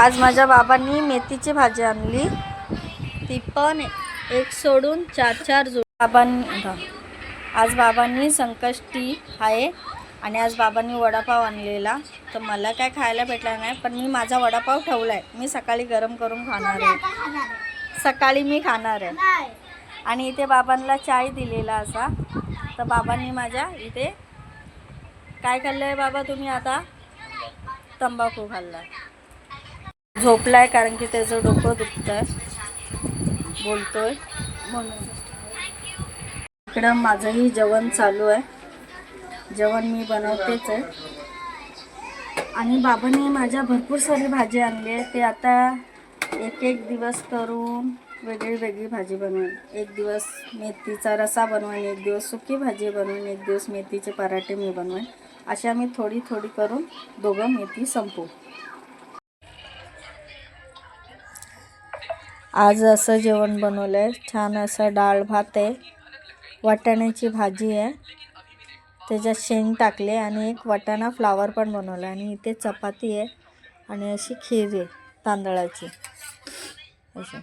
आज माझ्या बाबांनी मेथीची भाजी आणली, ती पण एक सोडून 4-4 बाबांनी आज बाबांनी संकष्टी आहे आणि आज बाबांनी वडापाव आणलेला. तर मला काय खायला भेटला नाही, पण मी माझा वडापाव ठेवला आहे. मी सकाळी गरम करून खाणार आहे, सकाळी मी खाणार आहे. आणि इथे बाबांना चाय दिलेला असा. तर बाबांनी माझ्या इथे काय खाल्लं आहे बाबा तुम्ही आता? तंबाखू खाल्ला. झोपलाय कारण की त्याचं डोकं दुखतंय, बोलतोय म्हणून. इकडं माझंही जेवण चालू आहे, जेवण मी बनवतेच आहे. आणि बाबांनी माझ्या भरपूर सारी भाजी आणली आहे. ते आता एक एक दिवस करून वेगळी वेगळी भाजी बनवेन. एक दिवस मेथीचा रस्सा बनवेन, एक दिवस सुकी भाजी बनवेन, एक दिवस मेथीचे पराठे मी बनवेन. अशी आम्ही थोडी थोडी करून दोघं मेथी संपवू. आज असं जेवण बनवलं आहे, छान असं डाळ भात आहे, वाटाण्याची भाजी आहे, त्याच्यात शेंग टाकले आणि एक वाटाणा फ्लावर पण बनवला. आणि इथे चपाती आहे आणि अशी खीर आहे तांदळाची. असं